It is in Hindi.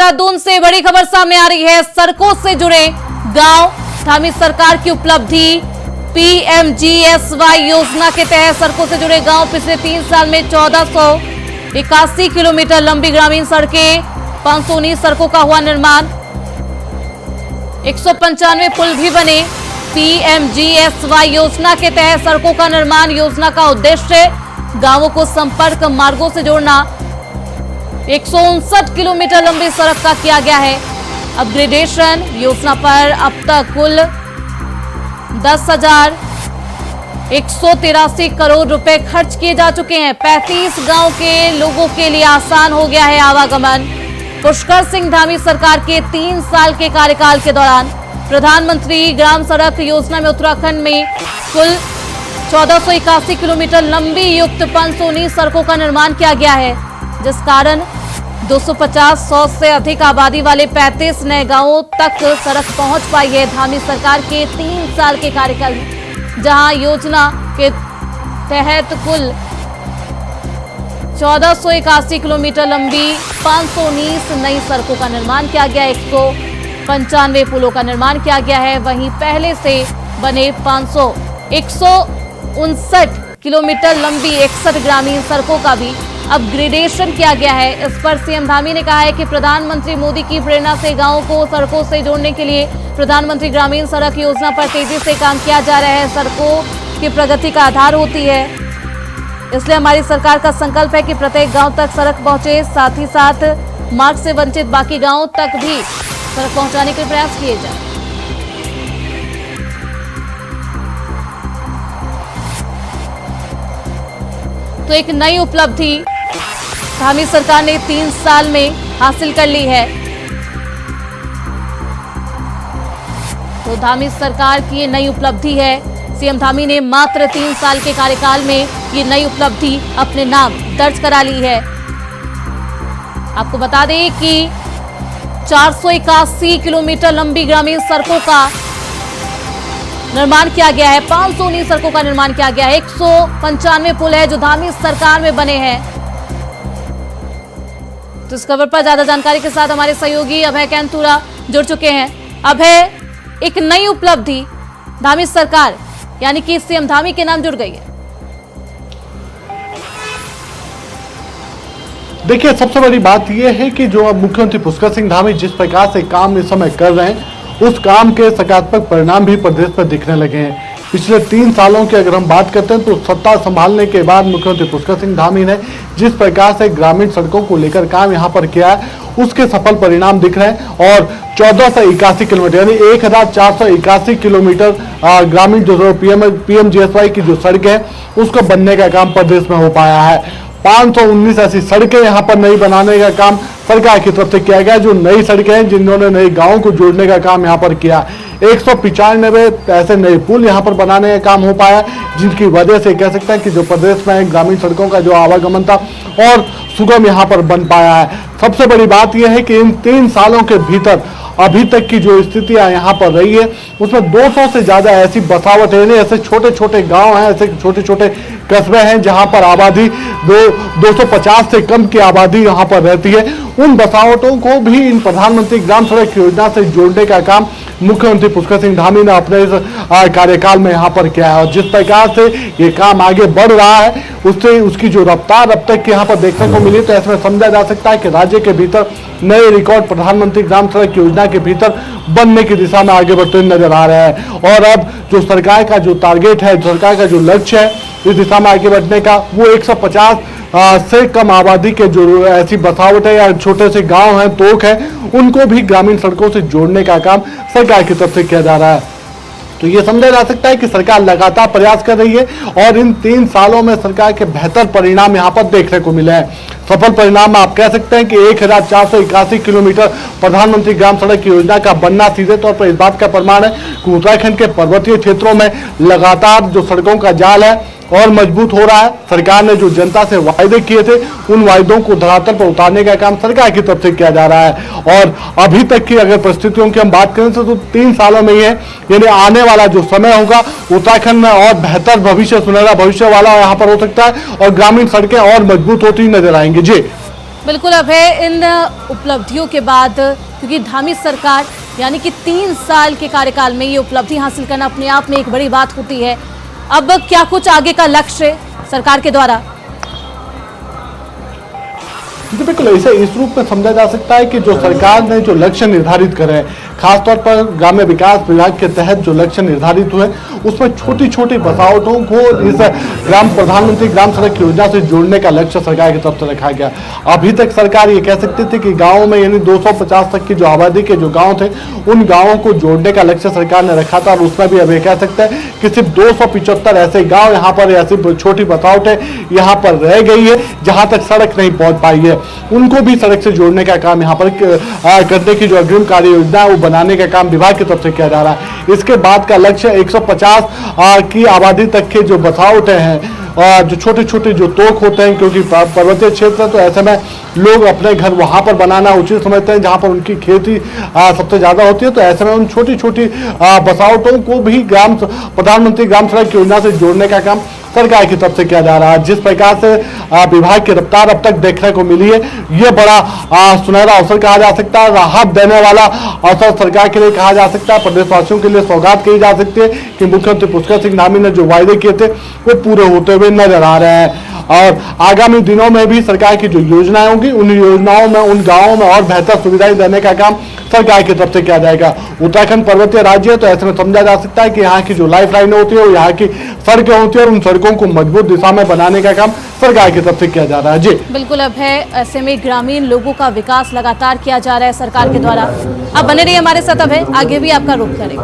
देहरादून से बड़ी खबर सामने आ रही है। सड़कों से जुड़े गांव, धामी सरकार की उपलब्धि। पीएमजीएसवाई योजना के तहत सड़कों से जुड़े गांव पिछले 3 साल में 1481 किलोमीटर लंबी ग्रामीण सड़कें, 519 सड़कों का हुआ निर्माण, 195 पुल भी बने। पीएमजीएसवाई योजना के तहत सड़कों का निर्माण। योजना का उद्देश्य गांवों को संपर्क मार्गों से जोड़ना। 159 किलोमीटर लंबी सड़क का किया गया है अपग्रेडेशन। योजना पर अब तक कुल 10,183 करोड़ रुपए खर्च किए जा चुके हैं। 35 गांव के लोगों के लिए आसान हो गया है आवागमन। पुष्कर सिंह धामी सरकार के 3 साल के कार्यकाल के दौरान प्रधानमंत्री ग्राम सड़क योजना में उत्तराखंड में कुल 1481 किलोमीटर लंबी युक्त 519 सड़कों का निर्माण किया गया है, जिस कारण 250-100 से अधिक आबादी वाले 35 नए गांवों तक सड़क पहुंच पाई है। धामी सरकार के 3 साल के कार्यकाल में, जहां योजना के तहत कुल 1481 किलोमीटर लंबी 519 नई सड़कों का निर्माण किया गया, 195 पुलों का निर्माण किया गया है। वहीं पहले से बने 159 किलोमीटर लंबी 61 ग्रामीण सड़कों का भी अपग्रेडेशन किया गया है। इस पर सीएम धामी ने कहा है कि प्रधानमंत्री मोदी की प्रेरणा से गांवों को सड़कों से जोड़ने के लिए प्रधानमंत्री ग्रामीण सड़क योजना पर तेजी से काम किया जा रहा है। सड़कों की प्रगति का आधार होती है, इसलिए हमारी सरकार का संकल्प है कि प्रत्येक गांव तक सड़क पहुंचे, साथ ही साथ मार्ग से वंचित बाकी गांवों तक भी सड़क पहुंचाने के प्रयास किए जाए। तो एक नई उपलब्धि धामी सरकार ने 3 साल में हासिल कर ली है। तो धामी सरकार की ये नई उपलब्धि है। सीएम धामी ने मात्र 3 साल के कार्यकाल में ये नई उपलब्धि अपने नाम दर्ज करा ली है। आपको बता दें कि 481 किलोमीटर लंबी ग्रामीण सड़कों का निर्माण किया गया है, 519 सड़कों का निर्माण किया गया है, 195 पुल है जो धामी सरकार में बने हैं। तो इस खबर पर ज्यादा जानकारी के साथ हमारे सहयोगी अभय कैंतुरा जुड़ चुके हैं। अभय, एक नई उपलब्धि धामी सरकार यानी कि सीएम धामी के नाम जुड़ गई है। देखिए, सबसे बड़ी बात यह है कि जो अब मुख्यमंत्री पुष्कर सिंह धामी जिस प्रकार से काम इस समय कर रहे हैं, उस काम के सकारात्मक परिणाम भी प्रदेश में दिखने लगे हैं। पिछले 3 सालों की अगर हम बात करते हैं तो सत्ता संभालने के बाद मुख्यमंत्री पुष्कर सिंह धामी ने जिस प्रकार से ग्रामीण सड़कों को लेकर काम यहां पर किया है, उसके सफल परिणाम दिख रहे हैं। और 1481 किलोमीटर यानी 1481 किलोमीटर ग्रामीण जो पीएमजीएसवाई की जो सड़कें हैं उसको बनने का काम प्रदेश में हो पाया है। 519 ऐसी सड़कें यहाँ पर नई बनाने का काम सरकार की तरफ से किया गया, जो नई सड़कें हैं जिन्होंने नए गांवों को जोड़ने का काम यहाँ पर किया। 195 ऐसे नए पुल यहाँ पर बनाने का काम हो पाया, जिनकी वजह से कह सकते हैं कि जो प्रदेश में ग्रामीण सड़कों का जो आवागमन था और सुगम यहाँ पर बन पाया है। सबसे बड़ी बात यह है कि इन 3 सालों के भीतर अभी तक की जो स्थितियां यहाँ पर रही है उसमें 200 से ज्यादा ऐसी बसावट है, ऐसे छोटे छोटे गांव हैं, ऐसे छोटे छोटे कस्बे हैं जहां पर आबादी 250 से कम की आबादी यहां पर रहती है। उन बसावटों को भी इन प्रधानमंत्री ग्राम सड़क योजना से जोड़ने का काम मुख्यमंत्री पुष्कर सिंह धामी ने अपने इस कार्यकाल में यहाँ पर किया है। और जिस प्रकार से ये काम आगे बढ़ रहा है उससे उसकी जो रफ्तार अब तक यहाँ पर देखने को मिली, तो इसमें समझा जा सकता है कि राज्य के भीतर नए रिकॉर्ड प्रधानमंत्री ग्राम सड़क योजना के भीतर बनने की दिशा में आगे बढ़ते नजर आ रहे हैं। और अब जो सरकार का जो टारगेट है, सरकार का जो लक्ष्य है इस दिशा में आगे बढ़ने का, वो 150 से कम आबादी के जो ऐसी बसावट है या छोटे से गांव हैं, तोक है, उनको भी ग्रामीण सड़कों से जोड़ने का काम सरकार की तरफ से किया जा रहा है। तो ये समझा जा सकता है कि सरकार लगातार प्रयास कर रही है और इन 3 सालों में सरकार के बेहतर परिणाम यहाँ पर देखने को मिले हैं। सफल परिणाम आप कह सकते हैं कि 1481 किलोमीटर प्रधानमंत्री ग्राम सड़क योजना का बनना सीधे तौर पर इस बात का प्रमाण है कि उत्तराखंड के पर्वतीय क्षेत्रों में लगातार जो सड़कों का जाल है और मजबूत हो रहा है। सरकार ने जो जनता से वायदे किए थे उन वायदों को धरातल पर उतारने का काम सरकार की तरफ से किया जा रहा है। और अभी तक की अगर परिस्थितियों की हम बात करें तो 3 सालों में ही है, यानी आने वाला जो समय होगा उत्तराखंड में और बेहतर भविष्य, सुनहरा भविष्य वाला यहाँ पर हो सकता है और ग्रामीण सड़कें और मजबूत होती नजर आएंगी। जी बिल्कुल अभय, इन उपलब्धियों के बाद, क्योंकि धामी सरकार यानी कि 3 साल के कार्यकाल में ये उपलब्धि हासिल करना अपने आप में एक बड़ी बात होती है। अब क्या कुछ आगे का लक्ष्य सरकार के द्वारा? बिल्कुल ऐसे इस रूप में समझा जा सकता है कि जो सरकार ने जो लक्ष्य निर्धारित करे हैं, खासतौर पर ग्राम्य विकास विभाग के तहत जो लक्ष्य निर्धारित हुए, उसमें छोटी छोटी बसावटों को इस प्रधानमंत्री ग्राम सड़क योजना से जोड़ने का लक्ष्य सरकार की तरफ से रखा गया। अभी तक सरकार ये कह सकती थी कि गाँव में यानी 250 तक की जो आबादी के जो गाँव थे, उन गाँवों को जोड़ने का लक्ष्य सरकार ने रखा था। और उसमें भी अभी कह सकते हैं कि सिर्फ 275 ऐसे गाँव यहाँ पर ऐसी छोटी बसावटें यहाँ पर रह गई है जहाँ तक सड़क नहीं पहुँच पाई है। उनको भी सड़क से जोड़ने का काम यहाँ पर करने की जो अग्रिम कार्य योजना है वो बनाने का काम विभाग की तरफ से किया जा रहा है। इसके बाद का लक्ष्य 150 की आबादी तक के जो बसावटें हैं, जो छोटे छोटे जो तोक होते हैं, क्योंकि पर्वतीय क्षेत्र है तो ऐसे में लोग अपने घर वहां पर बनाना उचित समझते हैं जहां पर उनकी खेती सबसे ज्यादा होती है। तो ऐसे में उन छोटी छोटी बसावटों को भी प्रधानमंत्री ग्राम सड़क योजना से जोड़ने का काम सरकार की तरफ से किया जा रहा है। जिस प्रकार से विभाग की रफ्तार अब तक देखने को मिली है, ये बड़ा सुनहरा अवसर कहा जा सकता है, राहत देने वाला अवसर सरकार के लिए कहा जा सकता है। प्रदेशवासियों के लिए सौगात कही जा सकती है कि मुख्यमंत्री पुष्कर सिंह धामी ने जो वायदे किए थे वो पूरे होते हुए नजर आ रहे हैं। और आगामी दिनों में भी सरकार की जो योजनाएं होंगी, उन योजनाओं में उन गाँवों में और बेहतर सुविधाएं देने का काम सरकार की तरफ से किया जाएगा। उत्तराखंड पर्वतीय राज्य है तो ऐसे में समझा जा सकता है कि यहाँ की जो लाइफ लाइनें होती है, यहाँ की सड़कें होती है और उन सड़कों को मजबूत दिशा में बनाने का काम सरकार की तरफ से किया जा रहा है। जी बिल्कुल अभय, ऐसे में ग्रामीण लोगों का विकास लगातार किया जा रहा है सरकार के द्वारा। आप बने रहिए हमारे साथ अभय, आगे भी आपका रुख करें।